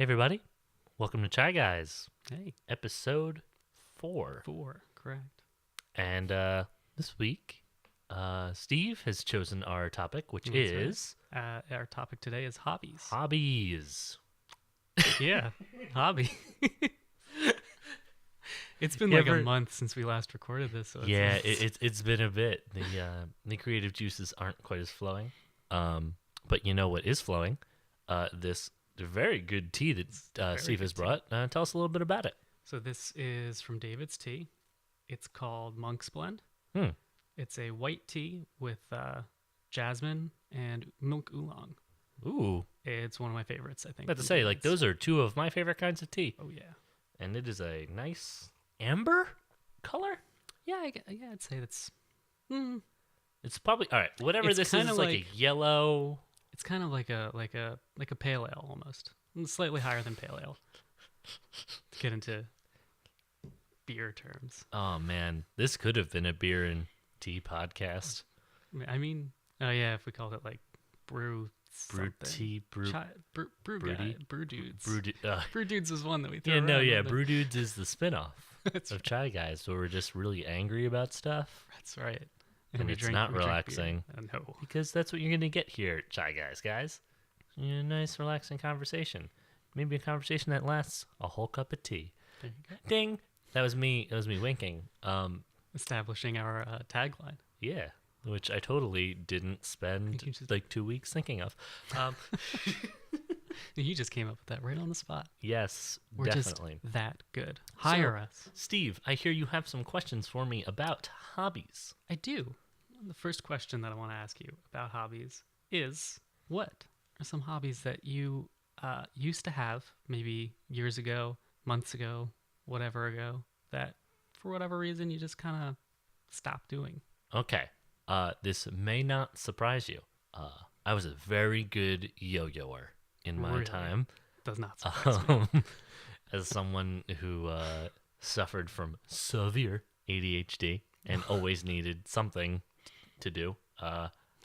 Hey everybody, welcome to Chai Guys, Hey, episode 4. 4, correct. And this week, Steve has chosen our topic, which That's is right. Our topic today is hobbies. hobbies. Yeah, hobby. It's been You like a ever- month since we last recorded this. So Yeah, it's been a bit. The creative juices aren't quite as flowing. But you know what is flowing? This very good tea that very Steve has good brought. Tell us a little bit about it. So this is from David's Tea. It's called Monk's Blend. Hmm. It's a white tea with jasmine and milk oolong. Ooh, It's one of my favorites, I think. about to from say, like David's. those are two of my favorite kinds of tea, Oh yeah. and it is a nice amber color. Yeah, I'd say that's. It's probably all right. Whatever It's this is, kinda it's like a yellow. It's kind of like a pale ale almost, slightly higher than pale ale. To get into beer terms, Oh man, this could have been a beer and tea podcast. I mean, oh yeah, if we called it like brew Brew something. tea, brew brew Broody? guy, brew dudes. brew. Brew dudes is one that we throw Yeah, no, around, yeah. isn't it? Brew dudes is the spinoff That's of Chai Guys, where we're just really angry about stuff That's right. And we it's not we drink relaxing. beer. No. because that's what you're gonna get here at Chai Guys. A nice, relaxing conversation. Maybe a conversation that lasts a whole cup of tea. There you go. Ding. That was me. That was me winking. Establishing our tagline. Yeah, which I totally didn't spend You just- like 2 weeks thinking of. You just came up with that right on the spot. Yes, We're definitely. just that good. Hire us. Steve, I hear you have some questions for me about hobbies. I do. The first question that I want to ask you about hobbies is, what are some hobbies that you used to have maybe years ago, months ago, whatever ago, that for whatever reason you just kind of stopped doing? Okay, this may not surprise you. I was a very good yo-yoer in my Really? time. Does not surprise me. As someone who suffered from severe ADHD and always needed something to do.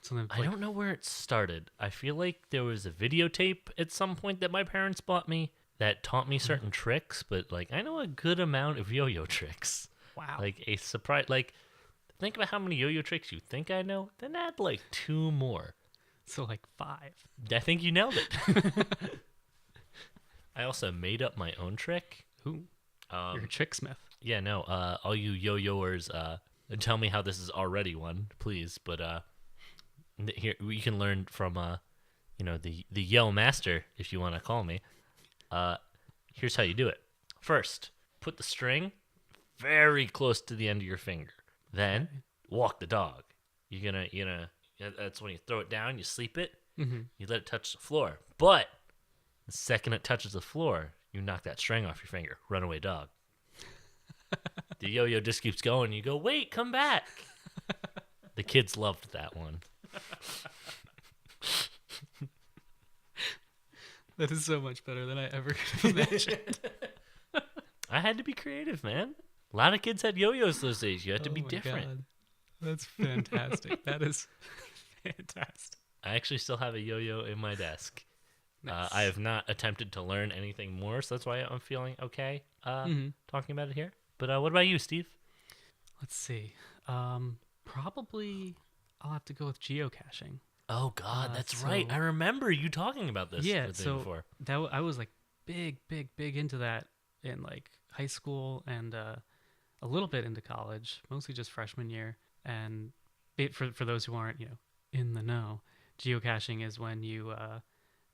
Something I like, don't know where it started. I feel like there was a videotape at some point that my parents bought me that taught me certain tricks, but like I know a good amount of yo-yo tricks. wow. Like a surprise, like think about how many yo-yo tricks you think I know, then add like 2 more. So like 5. I think you nailed it. I also made up my own trick. Ooh, you're a tricksmith. Yeah, no, all you yo-yoers, tell me how this is already one, please. But here you can learn from, the yo master, if you want to call me. Here's how you do it. First, put the string very close to the end of your finger. Then walk the dog. You're gonna. That's when you throw it down. You sleep it. Mm-hmm. You let it touch the floor. But the second it touches the floor, you knock that string off your finger. Runaway dog. The yo-yo just keeps going. You go, wait, come back. The kids loved that one. That is so much better than I ever could have imagined. I had to be creative, man. A lot of kids had yo-yos those days. You had to Oh be my different. God. That's fantastic. That is fantastic. I actually still have a yo-yo in my desk. Nice. I have not attempted to learn anything more, so that's why I'm feeling okay talking about it here. But what about you, Steve? Let's see. Probably I'll have to go with geocaching. Oh, God, that's so- right. I remember you talking about this Yeah, the day so before. I was like big into that in like high school and a little bit into college, mostly just freshman year. And for those who aren't in the know, geocaching is when you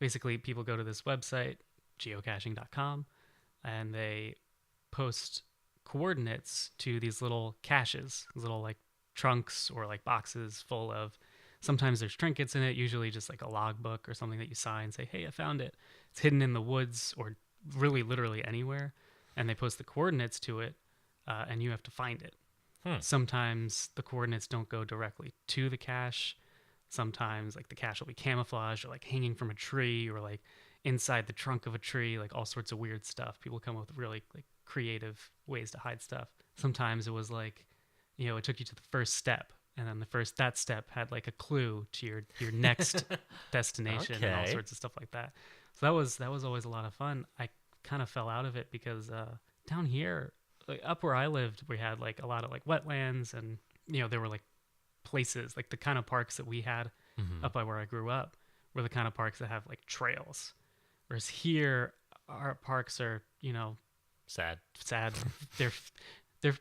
basically people go to this website geocaching.com and they post coordinates to these little caches, little like trunks or like boxes full of. Sometimes there's trinkets in it, usually just like a logbook or something that you sign, say, hey, I found it. It's hidden in the woods or really literally anywhere. And they post the coordinates to it, and you have to find it. Sometimes the coordinates don't go directly to the cache. Sometimes like the cache will be camouflaged or like hanging from a tree or like inside the trunk of a tree, like all sorts of weird stuff. People come up with really like creative ways to hide stuff. Sometimes it was like, it took you to the first step. And then that step had like a clue to your next destination and all Okay. sorts of stuff like that. So that was always a lot of fun. I kind of fell out of it because down here, like up where I lived, we had like a lot of like wetlands, and there were like places like the kind of parks that we had Hmm. up by where I grew up were the kind of parks that have like trails. Whereas here, our parks are Sad. sad. they're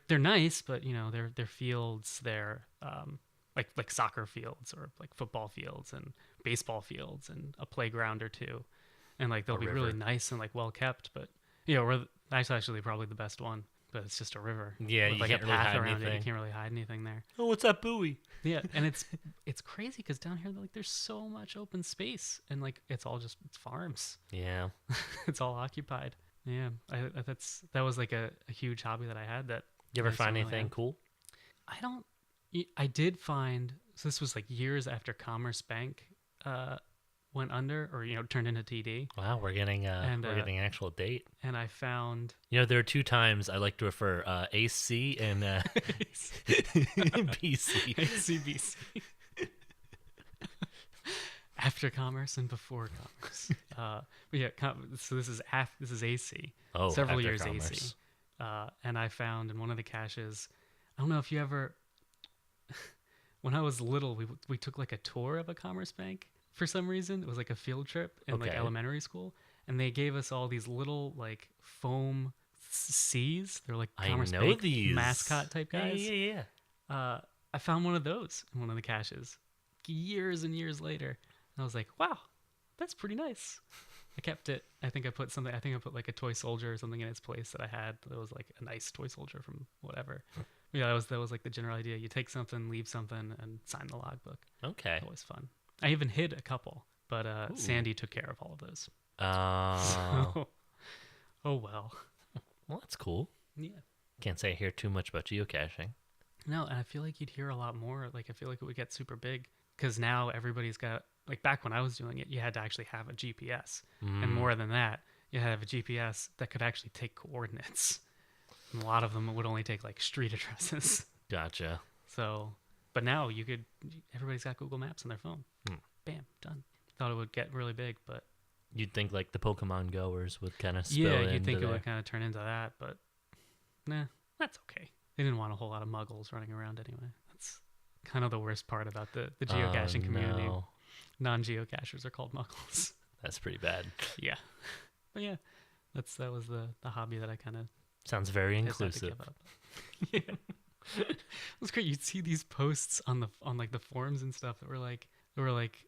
they're nice, but they're fields. They're like soccer fields or like football fields and baseball fields and a playground or two, and like they'll A be really river. nice and like well kept. But that's actually probably the best one. But it's just a river Yeah, with you like a can't really path hide around it. You anything. can't really hide anything there. Oh, what's that buoy? Yeah, and it's crazy because down here like there's so much open space and like it's farms. Yeah. It's all occupied. Yeah, that was like a huge hobby that I had that You ever I still find really anything have. cool? I don't. I did find. So this was like years after Commerce Bank went under, or turned into TD, Wow, and we're getting an actual date. and I found There are two times I like to refer AC and BC. CBC after Commerce and before Commerce. But yeah, so this is AC. Oh, Several after years AC. commerce. And I found in one of the caches. I don't know if you ever. When I was little, we took like a tour of a Commerce Bank for some reason. It was like a field trip in like Okay. elementary school, and they gave us all these little like foam C's. They're like I Commerce know Bank these mascot type Yeah, guys. yeah, yeah. I found one of those in one of the caches years and years later, and I was like, wow, that's pretty nice. I kept it. I think I put something. I think I put like a toy soldier or something in its place that I had. That was like a nice toy soldier from whatever. Yeah, that was like the general idea. You take something, leave something, and sign the logbook. Okay. Always fun. I even hid a couple, but Ooh. Sandy took care of all of those. Uh, So, oh well. well, that's cool. Yeah. Can't say I hear too much about geocaching. No, and I feel like you'd hear a lot more. Like I feel like it would get super big because now everybody's got like back when I was doing it, you had to actually have a GPS, and Mm, more than that, you had to have a GPS that could actually take coordinates. And a lot of them would only take like street addresses. gotcha. So, but now everybody's got Google Maps on their phone. Hmm. Bam, done. Thought it would get really big, but You'd think like the Pokemon goers would kind of yeah, spill you'd into think it there. would kind of turn into that, but nah, that's okay. They didn't want a whole lot of muggles running around anyway. That's kind of the worst part about the geocaching community. No. Non-geocachers are called muggles. That's pretty bad. Yeah, but yeah, that was the hobby that I kind of Sounds very decided to inclusive. give up. Yeah, it was great. You'd see these posts on like the forums and stuff that were like,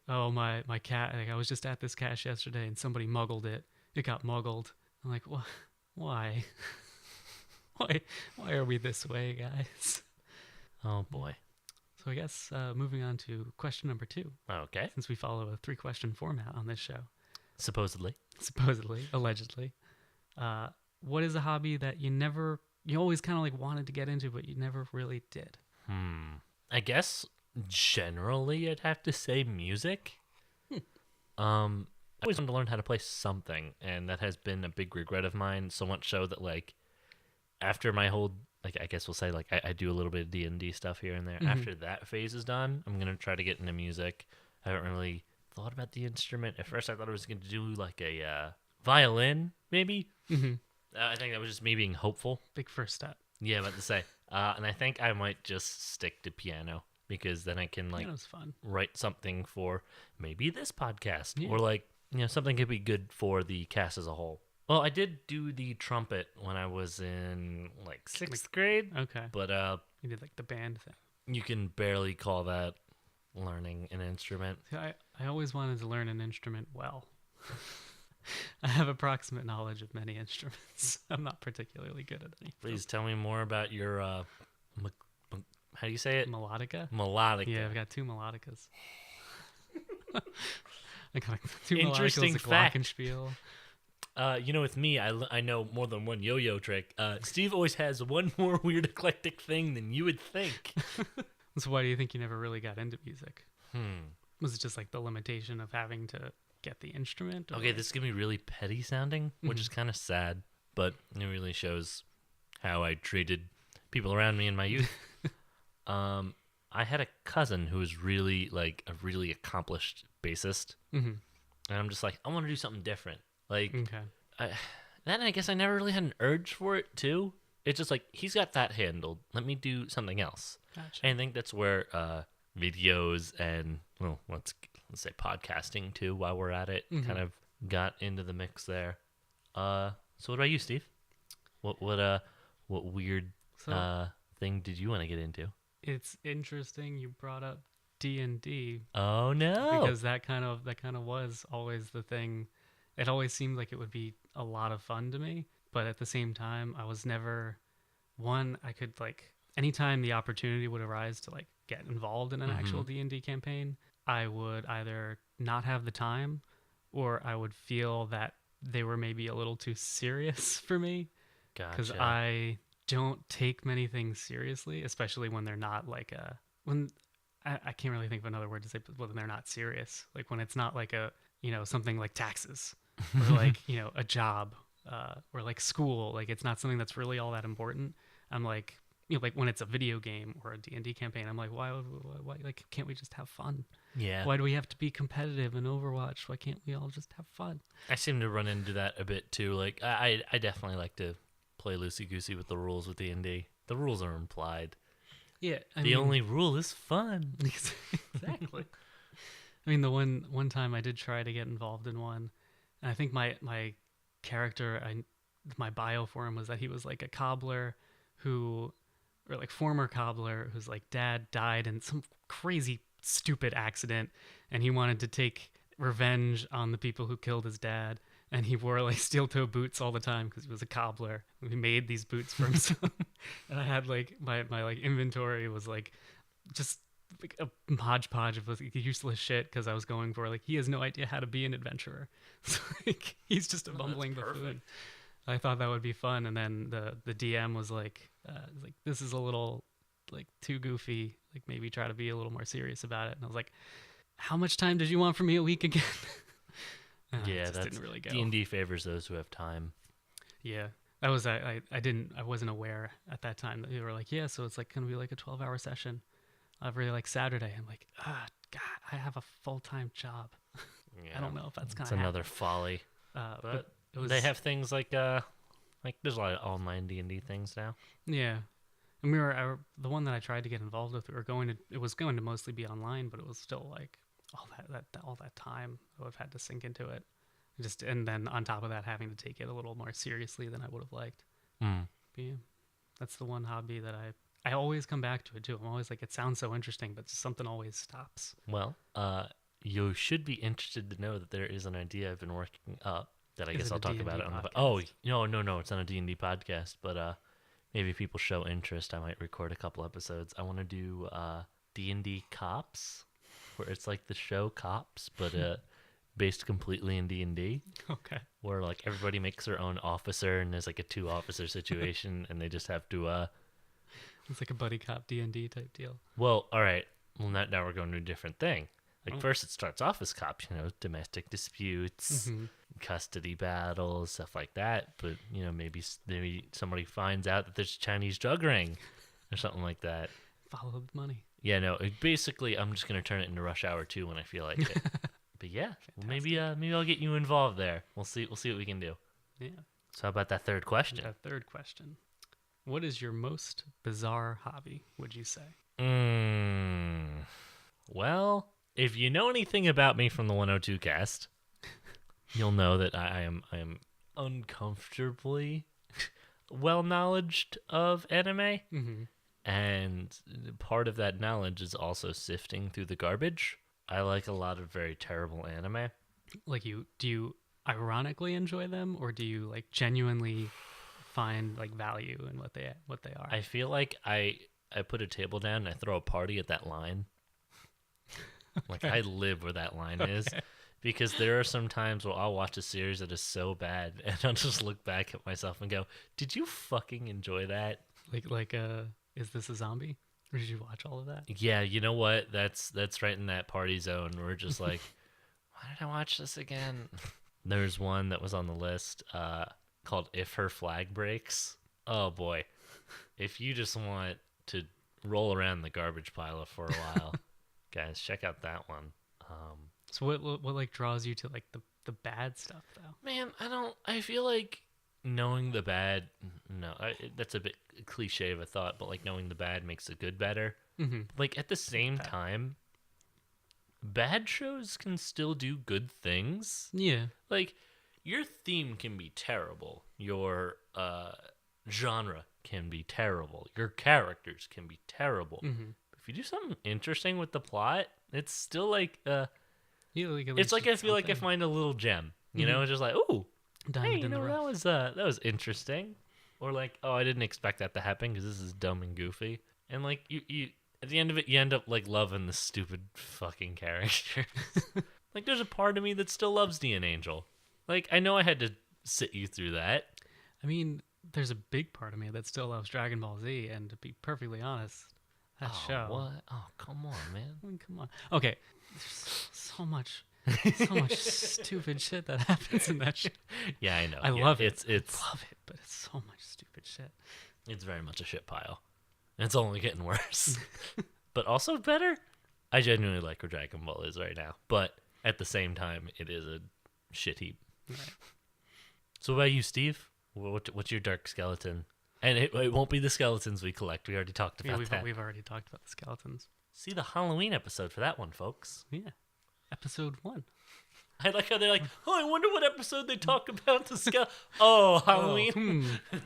oh my cat. Like I was just at this cache yesterday and somebody muggled it. It got muggled. I'm like, what? Why? Why are we this way, guys? Oh boy. So I guess moving on to question number 2, Okay. since we follow a 3-question format on this show, Supposedly. supposedly, allegedly. What is a hobby that you always kind of like wanted to get into, but you never really did? I guess generally I'd have to say music. I always wanted to learn how to play something, and that has been a big regret of mine. So much so that like after my whole like I guess we'll say like I do a little bit of D&D stuff here and there. Mhm. After that phase is done, I'm gonna try to get into music. I haven't really thought about the instrument. At first, I thought I was gonna do like a violin, maybe. Mm-hmm. I think that was just me being hopeful. Big first step. Yeah, about to say. And I think I might just stick to piano because then I can like Piano's fun. write something for maybe this podcast Yeah. or like something could be good for the cast as a whole. Well, I did do the trumpet when I was in like sixth grade, Okay. but You did like the band thing. you can barely call that learning an instrument. See, I always wanted to learn an instrument well. I have approximate knowledge of many instruments. I'm not particularly good at any. Please tell me more about your how do you say it? Melodica? Melodic. Yeah, I've got 2 melodicas. I got 2 Interesting melodicas, a fact. glockenspiel. With me, I know more than one yo-yo trick. Steve always has one more weird eclectic thing than you would think. So why do you think you never really got into music? Hmm. Was it just like the limitation of having to get the instrument? Or Okay, this is gonna be really petty sounding, which Mhm. is kind of sad, but it really shows how I treated people around me in my youth. I had a cousin who was really like a really accomplished bassist, Mhm. and I'm just like, I want to do something different. Like, Okay. I, then I guess I never really had an urge for it too. It's just like he's got that handled. Let me do something else. Gotcha. And I think that's where videos and well, let's say podcasting too. While we're at it, kind of got into the mix there. So what about you, Steve? What weird So thing did you want to get into? it's interesting you brought up D&D Oh no! because that kind of was always the thing. It always seemed like it would be a lot of fun to me, but at the same time, I was never one I could like anytime the opportunity would arise to like get involved in an Mm-hmm. actual D&D campaign, I would either not have the time or I would feel that they were maybe a little too serious for me because Gotcha. I don't take many things seriously, especially when they're not like a when I can't really think of another word to say, but when they're not serious, like when it's not like a something like taxes or like a job or like school, like it's not something that's really all that important. I'm like like when it's a video game or a D&D campaign, I'm like why like can't we just have fun? Yeah, Why do we have to be competitive in Overwatch? Why can't we all just have fun? I seem to run into that a bit too. Like I definitely like to play loosey goosey with the rules with D&D. The rules are implied. Yeah, I The mean only rule is fun. exactly. I mean, the one time I did try to get involved in one, and I think my character, my bio for him was that he was like a cobbler who, or like former cobbler whose like dad died in some crazy stupid accident, and he wanted to take revenge on the people who killed his dad. And he wore like steel toe boots all the time because he was a cobbler. He made these boots for himself. And I had like my like inventory was like just like a hodgepodge of like, useless shit because I was going for like he has no idea how to be an adventurer. So like he's just a Oh, that's bumbling buffoon. perfect. I thought that would be fun, and then the DM was like this is a little like too goofy. Like maybe try to be a little more serious about it. And I was like, how much time did you want from me a week again? It Yeah, just that's didn't really go. D&D favors those who have time. Yeah. That was I wasn't aware at that time that they were like, yeah, so it's like gonna be like a 12-hour session every like Saturday. I'm like, God, I have a full-time job. I Yeah, don't know if that's it's gonna another happen. folly. But But it they was have things like there's a lot of online D&D things now. yeah. And the one that I tried to get involved with. We were going to it was going to mostly be online, but it was still like all that time I would have had to sink into it. Just and then on top of that, having to take it a little more seriously than I would have liked. Hmm. But yeah, that's the one hobby that I always come back to it too. I'm always like, it sounds so interesting, but something always stops. Well, you should be interested to know that there is an idea I've been working up that I Is guess it I'll a talk D and about D it on the. Oh podcast? no, it's not a D&D podcast, but maybe if people show interest, I might record a couple episodes. I want to do D&D Cops, where it's like the show Cops, but based completely in D&D, Okay. where like everybody makes their own officer and there's like a two officer situation, and they just have to It's like a buddy cop D&D type deal. well, all right. Well, now we're going to a different thing. Like Oh. first, it starts off as cops, domestic disputes, Mm-hmm. custody battles, stuff like that. But maybe somebody finds out that there's a Chinese drug ring or something like that. Follow the money. Yeah, no. Basically, I'm just gonna turn it into Rush Hour 2 when I feel like it. But yeah, well, maybe I'll get you involved there. We'll see. We'll see what we can do. Yeah. So how about that third question? That third question. What is your most bizarre hobby, would you say? Well, if you know anything about me from the 102 cast, you'll know that I am uncomfortably well knowledged of anime, Mm-hmm. and part of that knowledge is also sifting through the garbage. I like a lot of very terrible anime. Like do you ironically enjoy them, or do you like genuinely find like value in what they are? I feel like I put a table down and I throw a party at that line. Like I live where that line is. Because there are some times where I'll watch a series that is so bad and I'll just look back at myself and go, "Did you fucking enjoy that?" like is this a zombie? Or did you watch all of that? Yeah, you know what? That's right in that party zone. We're just like, why did I watch this again? There's one that was on the list called "If Her Flag Breaks." Oh boy, if you just want to roll around the garbage pile for a while, guys, check out that one. So what like draws you to like the bad stuff though? Man, I feel like knowing the bad. No, that's a bit cliche of a thought, but like knowing the bad makes the good better. Mm-hmm. Like at the same That. time, bad shows can still do good things. Yeah. Like your theme can be terrible. Your genre can be terrible. Your characters can be terrible. Mm-hmm. If you do something interesting with the plot, it's still like Yeah, like at it's least like I feel like I something. find a little gem. You Mhm. know, it's just like, ooh, hey, Diamond you in the know rough. that was interesting, or like, oh, I didn't expect that to happen because this is dumb and goofy, and like you at the end of it, you end up like loving the stupid fucking characters. Like, there's a part of me that still loves Dean Angel. Like, I know I had to sit you through that. I mean, there's a big part of me that still loves Dragon Ball Z, and to be perfectly honest, that Oh, show. what? Oh, come on, man. I mean, come on. Okay, there's so much stupid shit that happens in that show. Yeah, I know. I Yeah, love it. It's Love it, but it's so much stupid shit. it's very much a shit pile. It's only getting worse, but also better. I genuinely like where Dragon Ball is right now, but at the same time, it is a shit heap. Right. So, what about you, Steve? What's your dark skeleton? And it won't be the skeletons we collect. We already talked Yeah, about that. we've already talked about the skeletons. See the Halloween episode for that one, folks. Yeah, episode 1. I like how they're like, oh, I wonder what episode they talk about the skeleton. Oh, Halloween. Oh,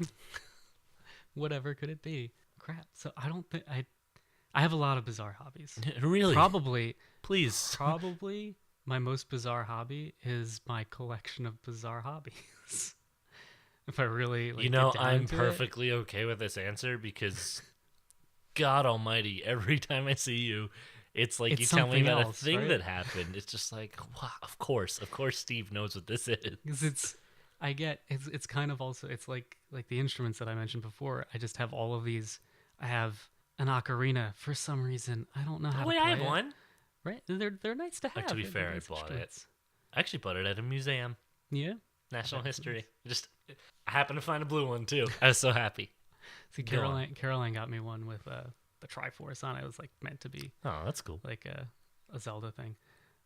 whatever could it be? Crap. So I don't think I have a lot of bizarre hobbies. Really? Probably Please. Probably my most bizarre hobby is my collection of bizarre hobbies. If I really like, You know, get down I'm into perfectly okay with this answer because, God Almighty, every time I see you, it's like It's you tell me something about else, a thing right? that happened. It's just like, wow, of course, Steve knows what this is. because it's kind of also it's like the instruments that I mentioned before. I just have all of these. I have an ocarina for some reason. I don't know how Wait, to play I have it. one. Right? They're nice to have. Like, to be They're fair, I nice bought it. instruments. I actually bought it at a museum, Yeah. National That's History. Just I happened to find a blue one too. I was so happy. See, Go on. Caroline got me one with the Triforce on it. It was like meant to be Oh, that's cool. like a Zelda thing.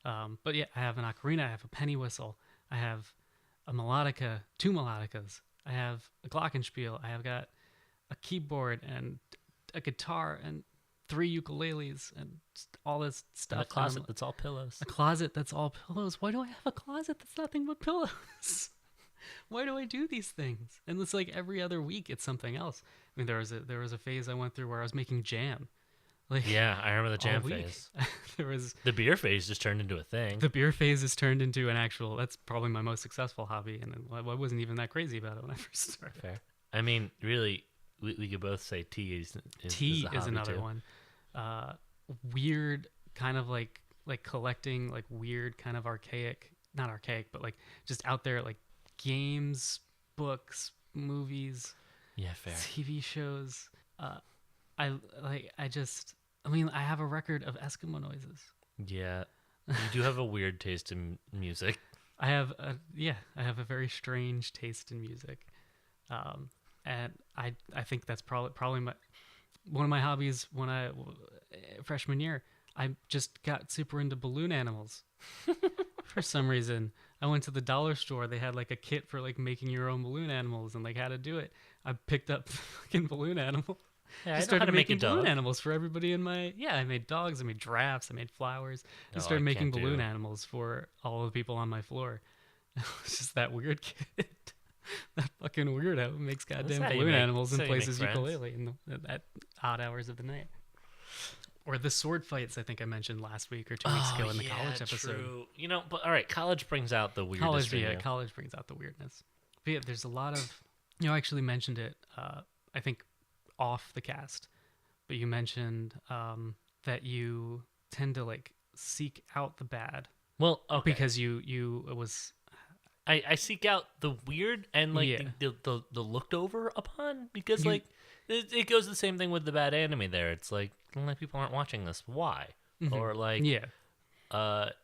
But yeah, I have an ocarina. I have a penny whistle. I have a melodica, 2 melodicas. I have a glockenspiel. I have got a keyboard and a guitar and 3 ukuleles and just all this In stuff. a And closet that's all pillows. a closet that's all pillows. Why do I have a closet that's nothing but pillows? Why do I do these things? And it's like every other week it's something else. I mean, there was a phase I went through where I was making jam. Like Yeah, I remember the all jam week. phase. There was The beer phase just turned into a thing. the beer phase has turned into an actual. That's probably my most successful hobby, and I wasn't even that crazy about it when I first started. Fair. I mean, really, we could both say tea Tea a is hobby another too. one. Weird kind of like collecting like weird kind of archaic, not archaic, but like just out there like games, books, movies, Yeah, fair. TV shows. I like. I mean, I have a record of Eskimo noises. Yeah, you do have a weird taste in music. I have a very strange taste in music, and I think that's probably one of my hobbies when freshman year. I just got super into balloon animals for some reason. I went to the dollar store. They had like a kit for like making your own balloon animals and like how to do it. I picked up the fucking balloon animal. Yeah, Just started making balloon animals for everybody in my. Yeah, I made dogs. I made giraffes. I made flowers. Oh, Just started I making can't balloon do- animals for all the people on my floor. It's just that weird kid. That fucking weirdo who makes goddamn how you balloon make- animals and that's how you plays make his friends. ukulele at odd hours of the night. Or the sword fights I think I mentioned last week or 2 weeks ago in the college episode. True. You know, but all right, college brings out the weirdest College, in yeah, you. college brings out the weirdness. But yeah, there's a lot of. I actually mentioned it. I think off the cast, but you mentioned that you tend to like seek out the bad Well, okay. because you it was I seek out the weird and like Yeah. the looked over upon because You- like it goes the same thing with the bad anime there. It's like people aren't watching this. Why? Or like yeah.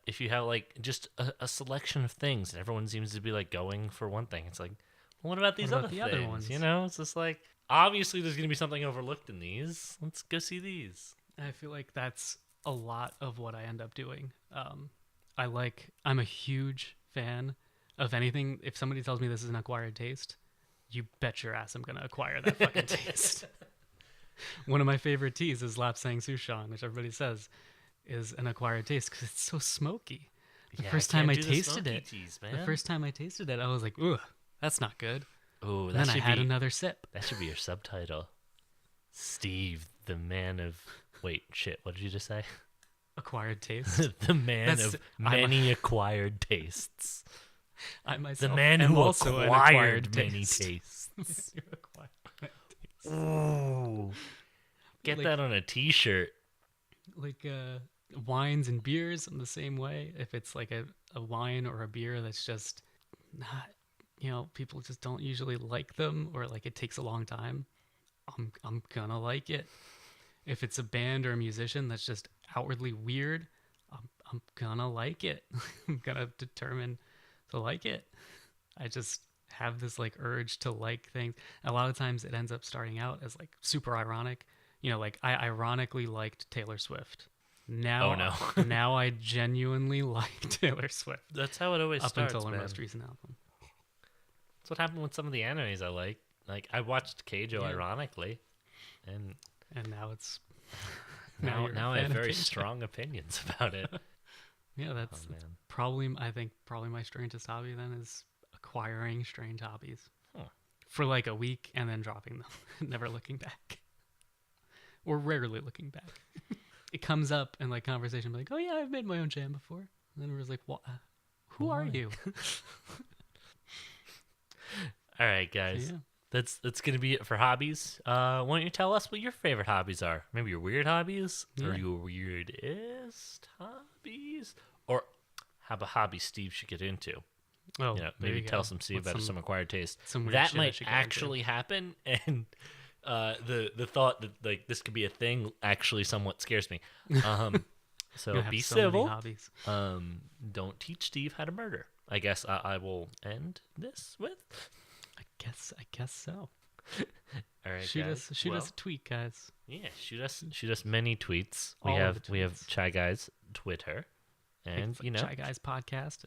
if you have like just a selection of things and everyone seems to be like going for one thing, it's like, well, what about these about other the things? other ones? You know, it's just like obviously there's gonna be something overlooked in these. Let's go see these. I feel like that's a lot of what I end up doing. I'm a huge fan of anything. If somebody tells me this is an acquired taste, you bet your ass I'm gonna acquire that fucking taste. One of my favorite teas is Lapsang Souchong, which everybody says is an acquired taste because it's so smoky. The Yeah, I first time can't I do the tasted smoky it, teas, the man. first time I tasted it, I was like, "Ugh, that's not good." Oh, And then I had another sip. that should be your subtitle. Steve, the man of wait, shit, what did you just say? Acquired taste. The man That's- of many acquired tastes. I The myself man am who also an acquired acquired many taste. tastes. Acquired. Ooh. Get Like- that on a t-shirt. Like wines and beers, I'm the same way. If it's like a wine or a beer that's just not, people just don't usually like them, or like it takes a long time, I'm gonna like it. If it's a band or a musician that's just outwardly weird, I'm gonna like it. I'm gonna determine to like it. I just have this like urge to like things. A lot of times it ends up starting out as like super ironic. Like I ironically liked Taylor Swift. Now, Oh, no. now I genuinely like Taylor Swift That's how it always up starts, until her man. most recent album. That's what happened with some of the animes I like. Like I watched Keijo Yeah. ironically, and And now it's now you're a I have fan of very Keijo. strong opinions about it. Yeah, that's Oh man. probably I think probably my strangest hobby then is acquiring strange hobbies Huh. for like a week and then dropping them, never looking back, or rarely looking back. It comes up in like conversation, like, "Oh yeah, I've made my own jam before," and then it was like, "What? Who are Why? you?" All right, So, guys. yeah. That's gonna be it for hobbies. Why don't you tell us what your favorite hobbies are? Maybe your weird hobbies, or Yeah. your weirdest hobbies, or how about hobbies Steve should get into? Oh, You know, there maybe you tell go. some Steve What's about some acquired taste. some weird That shit I might should get into. actually happen, and the thought that like this could be a thing actually somewhat scares me. So You have be so many civil. hobbies. Don't teach Steve how to murder. I guess I will end this with. I guess so. All right, Shoot guys. us a tweet, guys. Yeah, shoot us many tweets. All of the We have tweets. Chai Guys Twitter, and Like Chai Guys Podcast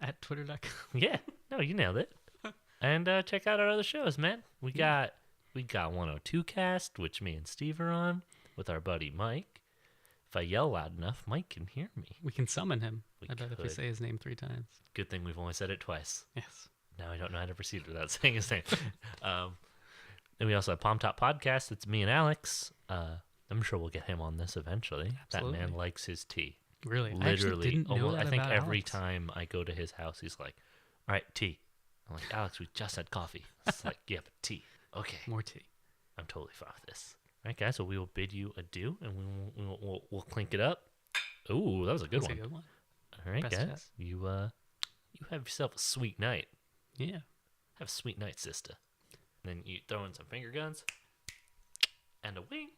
at twitter.com. yeah, no, you nailed it. And check out our other shows, man. We got 102 Cast, which me and Steve are on with our buddy Mike. If I yell loud enough, Mike can hear me. We can summon him. We I bet if we could. say his name 3 times. Good thing we've only said it twice. Yes. Now I don't know how to proceed without saying his name. And we also have Palm Top Podcast. It's me and Alex. I'm sure we'll get him on this eventually. Absolutely. That man likes his tea. Really? I actually Literally, didn't know almost, that I think about every Alex. time I go to his house, he's like, "All right, tea." I'm like, "Alex, we just had coffee." It's like, "Yeah, but tea." Okay, More tea. I'm totally fine with this. All right, guys. So we will bid you adieu, and we'll clink it up. Ooh, that was a good That's one. a good one. All right, Best guys. yet. You have yourself a sweet night. Yeah. Have a sweet night, sister. And then you throw in some finger guns and a wing.